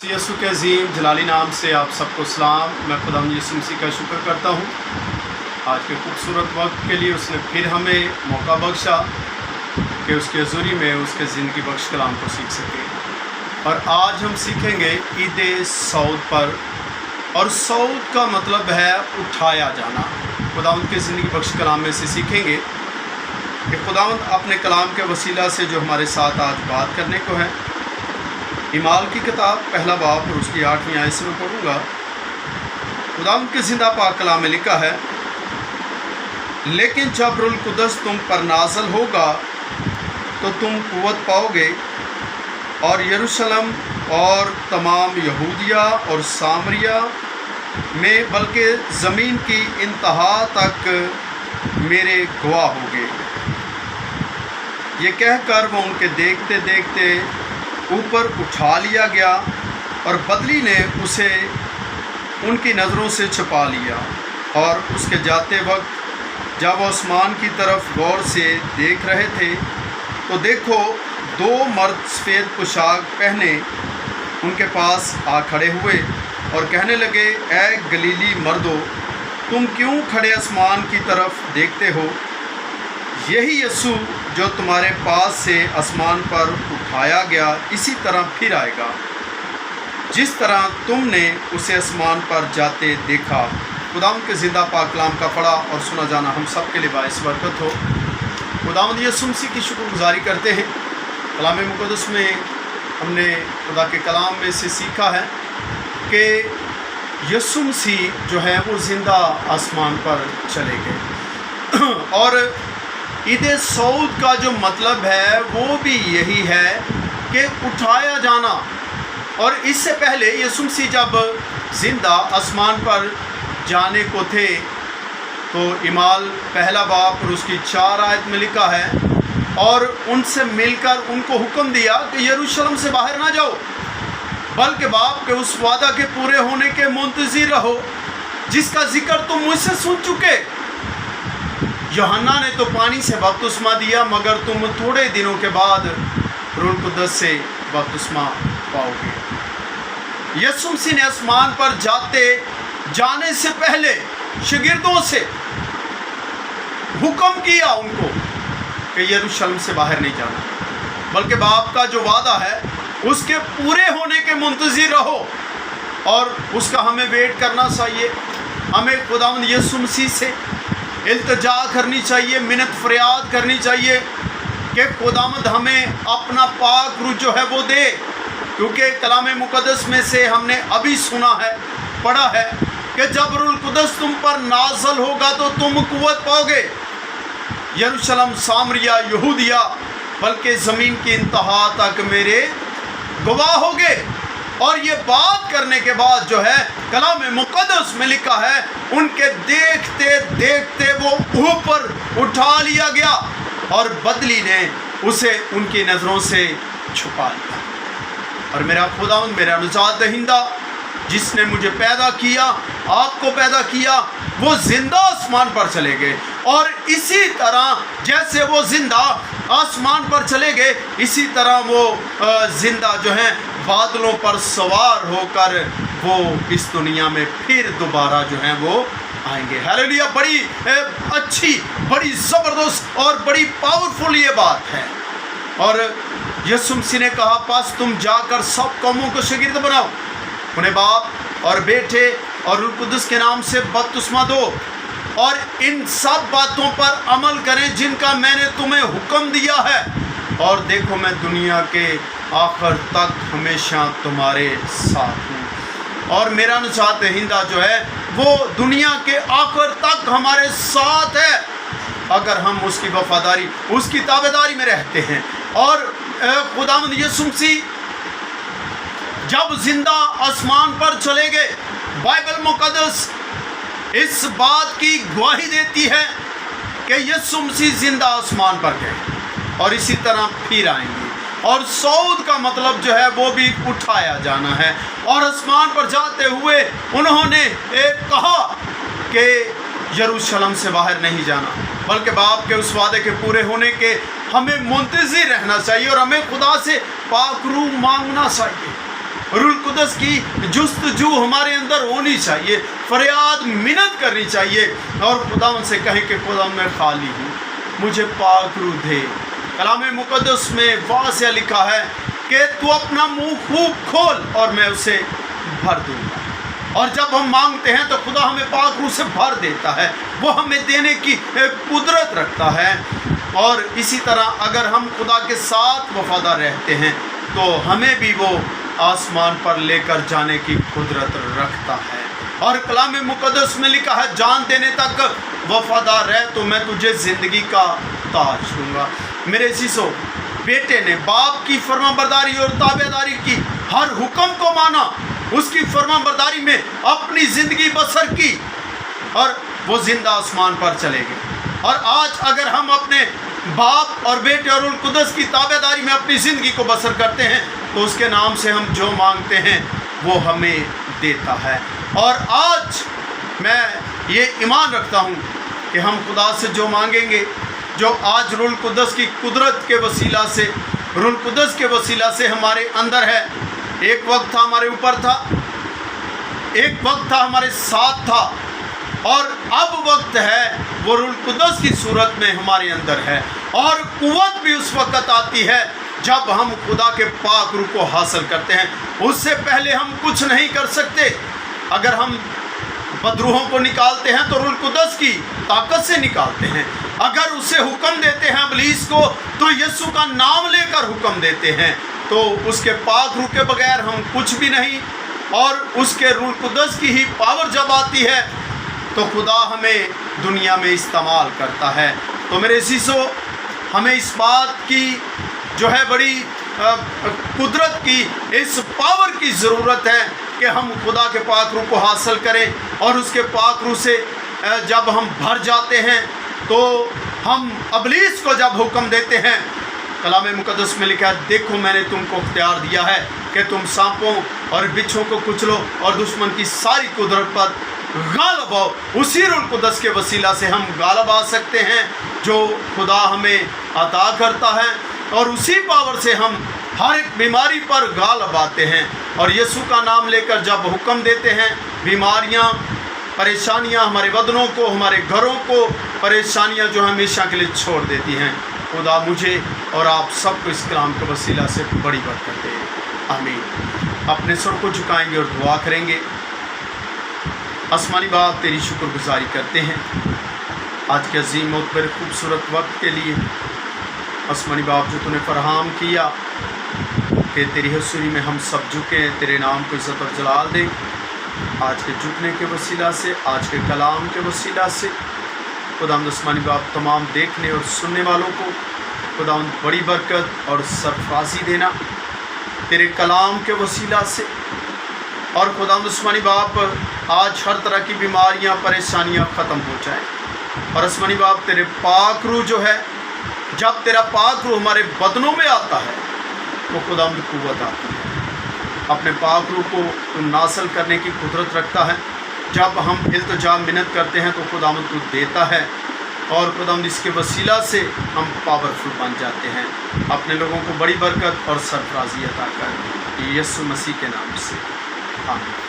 यसु के अजीम जलाली नाम से आप सबको सलाम। मैं खुदा यसु मसीह का शुक्र करता हूँ आज के खूबसूरत वक्त के लिए। उसने फिर हमें मौका बख्शा कि उसके ज़रिए में उसके ज़िंदगी बख्श कलाम को सीख सकें। और आज हम सीखेंगे ईद सऊद पर, और सऊद का मतलब है उठाया जाना। खुदावंद के ज़िंदगी बख्श कलाम में से सीखेंगे कि खुदावंद अपने कलाम के वसीला से जो हमारे साथ आज बात करने को है। इमाल की किताब पहला बाब और उसकी 8वीं आयत से मैं पढ़ूँगा। खुदावंद के ज़िंदा पाक कलाम में लिखा है, लेकिन जब रूहुल कुद्दस तुम पर नाज़िल होगा तो तुम कुव्वत पाओगे, और यरूशलेम और तमाम यहूदिया और सामरिया में बल्कि ज़मीन की इंतहा तक मेरे गवाह होगे। ये कहकर वो उनके देखते देखते ऊपर उठा लिया गया, और बदली ने उसे उनकी नज़रों से छुपा लिया। और उसके जाते वक्त जब वो आसमान की तरफ गौर से देख रहे थे तो देखो 2 मर्द सफ़ेद पोशाक पहने उनके पास आ खड़े हुए और कहने लगे, ऐ गलीली मर्दो, तुम क्यों खड़े आसमान की तरफ देखते हो? यही यीशु जो तुम्हारे पास से आसमान पर उठाया गया इसी तरह फिर आएगा, जिस तरह तुमने उसे आसमान पर जाते देखा। खुदावंद के ज़िंदा पाक कलाम का पढ़ा और सुना जाना हम सब के लिए बाइस बरकत हो। खुदावंद यसु मसीह की शुक्रगुजारी करते हैं। कलाम मुक़द्दस में हमने खुदा के कलाम में से सीखा है कि यसु मसीह जो है वो ज़िंदा आसमान पर चले गए। और ईद सऊद का जो मतलब है वो भी यही है कि उठाया जाना। और इससे पहले यसु मसीह जब ज़िंदा आसमान पर जाने को थे तो इमाल पहला बाब और उसकी 4 आयत में लिखा है, और उनसे मिलकर उनको हुक्म दिया कि यरूशलेम से बाहर ना जाओ, बल्कि बाप के उस वादा के पूरे होने के मुंतज़िर रहो जिसका जिक्र तुम मुझसे सुन चुके। यूहन्ना ने तो पानी से बपतिस्मा दिया, मगर तुम थोड़े दिनों के बाद रूहुल कुद्दस से बपतिस्मा पाओगे। यसु मसीह ने आसमान पर जाने से पहले शागिर्दों से हुक्म किया उनको कि यरूशलेम से बाहर नहीं जाना, बल्कि बाप का जो वादा है उसके पूरे होने के मुंतज़िर रहो। और उसका हमें वेट करना चाहिए। हमें खुदावंद यसु मसीह से इल्तिजा करनी चाहिए, मिन्नत फरियाद करनी चाहिए कि खुदावंद हमें अपना पाक रूह जो है वो दे। क्योंकि कलाम मुक़द्दस में से हमने अभी सुना है, पढ़ा है कि जब रूहुल कुद्दस तुम पर नाज़िल होगा तो तुम कुव्वत पाओगे। यरूशलेम, सामरिया, यहूदिया बल्कि ज़मीन की इंतहा तक मेरे गवाह होगे। और ये बात करने के बाद जो है कलाम मुक़द्दस में लिखा है, उनके देखते देखते वो ऊपर उठा लिया गया, और बदली ने उसे उनकी नज़रों से छुपा लिया। और मेरा खुदावंद, मेरा निजात दहिंदा, जिसने मुझे पैदा किया, आपको पैदा किया, वो ज़िंदा आसमान पर चले गए। और इसी तरह जैसे वो ज़िंदा आसमान पर चले गए, इसी तरह वो ज़िंदा जो हैं बादलों पर सवार होकर वो इस दुनिया में फिर दोबारा जो हैं वो आएंगे। हालेलुया। बड़ी अच्छी, बड़ी ज़बरदस्त और बड़ी पावरफुल ये बात है। और यसु मसीह ने कहा, पास तुम जाकर सब कौमों को शागिर्द बनाओ, उन्हें बाप और बेटे और रूहुल कुद्दस के नाम से बपतिस्मा दो, और इन सब बातों पर अमल करें जिनका मैंने तुम्हें हुक्म दिया है, और देखो मैं दुनिया के आखिर तक हमेशा तुम्हारे साथ हूँ। और मेरा निजात दहिंदा जो है वो दुनिया के आखिर तक हमारे साथ है, अगर हम उसकी वफादारी, उसकी ताबेदारी में रहते हैं। और खुदावंद यसु मसीह जब ज़िंदा आसमान पर चले गए, बाइबल मुक़द्दस इस बात की गवाही देती है कि यसु मसीह ज़िंदा आसमान पर गए और इसी तरह फिर आएंगे। और सऊद का मतलब जो है वो भी उठाया जाना है। और आसमान पर जाते हुए उन्होंने कहा कि यरूशलेम से बाहर नहीं जाना, बल्कि बाप के उस वादे के पूरे होने के हमें मुंतज़िर रहना चाहिए, और हमें खुदा से पाक रूह मांगना चाहिए। रूह कुदस की जुस्तजू हमारे अंदर होनी चाहिए, फरियाद मिन्नत करनी चाहिए और खुदावंद से कहें कि खुदावंद मैं खाली हूँ, मुझे पाक रूह दे। कलाम मुकद्दस में वाज़ह लिखा है कि तू अपना मुंह खूब खोल और मैं उसे भर दूंगा। और जब हम मांगते हैं तो खुदा हमें पाक रूह से भर देता है, वो हमें देने की कुदरत रखता है। और इसी तरह अगर हम खुदा के साथ वफादार रहते हैं तो हमें भी वो आसमान पर लेकर जाने की कुदरत रखता है। और कलाम मुकद्दस में लिखा है जान देने तक वफादार रह तो मैं तुझे ज़िंदगी का ताज दूंगा। मेरे सीसो, बेटे ने बाप की फरमाबरदारी और ताबेदारी की, हर हुक्म को माना, उसकी फरमाबरदारी में अपनी ज़िंदगी बसर की और वो जिंदा आसमान पर चले गए। और आज अगर हम अपने बाप और बेटे और रूह कुदस की ताबेदारी में अपनी ज़िंदगी को बसर करते हैं तो उसके नाम से हम जो मांगते हैं वो हमें देता है। और आज मैं ये ईमान रखता हूँ कि हम खुदा से जो मांगेंगे, जो आज रूह कुदस की कुदरत के वसीला से, रूह कुदस के वसीला से हमारे अंदर है। एक वक्त था हमारे ऊपर था, एक वक्त था हमारे साथ था, और अब वक्त है वो रूह कुदस की सूरत में हमारे अंदर है। और कुव्वत भी उस वक्त आती है जब हम खुदा के पाक रूह को हासिल करते हैं। उससे पहले हम कुछ नहीं कर सकते। अगर हम बदरूहों को निकालते हैं तो रूह कुदस की ताकत से निकालते हैं। अगर उसे हुक्म देते हैं इब्लीस को तो यीशु का नाम लेकर हुक्म देते हैं। तो उसके पाक रूह के बगैर हम कुछ भी नहीं। और उसके रूह कुदस की ही पावर जब आती है तो खुदा हमें दुनिया में इस्तेमाल करता है। तो मेरे सीसो, हमें इस बात की जो है बड़ी कुदरत की, इस पावर की ज़रूरत है कि हम खुदा के पाक रूह को हासिल करें। और उसके पाक रूह से जब हम भर जाते हैं तो हम इब्लीस को जब हुक्म देते हैं, कलाम मुकद्दस में लिखा है देखो मैंने तुमको इख्तियार दिया है कि तुम सांपों और बिच्छों को कुचलो और दुश्मन की सारी कुदरत पर गालिब आओ। उसी रूह कुदस के वसीला से हम गालिब आ सकते हैं जो खुदा हमें अता करता है। और उसी पावर से हम हर एक बीमारी पर गालिब आते हैं। और यीशु का नाम लेकर जब हुक्म देते हैं, बीमारियां, परेशानियां हमारे बदनों को, हमारे घरों को, परेशानियां जो हमेशा के लिए छोड़ देती हैं। खुदा मुझे और आप सबको इस कलाम के वसीला से बड़ी बरकत दे। आमीन। अपने सर को झुकाएंगे और दुआ करेंगे। आसमानी बाप, तेरी शुक्रगुजारी करते हैं आज के अजीम और बड़े खूबसूरत वक्त के लिए। आसमानी बाप, जो तूने फरहम किया कि तेरी हज़ूरी में हम सब झुकें, तेरे नाम को इज़्ज़त और जलाल दें। आज के झुकने के वसीला से, आज के कलाम के वसीला से खुदावंद आसमानी बाप, तमाम देखने और सुनने वालों को खुदावंद बड़ी बरकत और सरफराजी देना तेरे कलाम के वसीला से। और खुदावंद आसमानी बाप, आज हर तरह की बीमारियां, परेशानियां ख़त्म हो जाएं। और आसमानी बाप, तेरे पाक रूह जो है, जब तेरा पाक रूह हमारे बदनों में आता है तो खुदावंद कुव्वत आती है। अपने पाक रूह को तू नासल करने की कुदरत रखता है। जब हम इल्तिजा मिन्नत करते हैं तो खुदावंद तू देता है। और खुदावंद इसके वसीला से हम पावरफुल बन जाते हैं। अपने लोगों को बड़ी बरकत और सरफराजी अता कर, यीशु मसीह के नाम से, आमीन।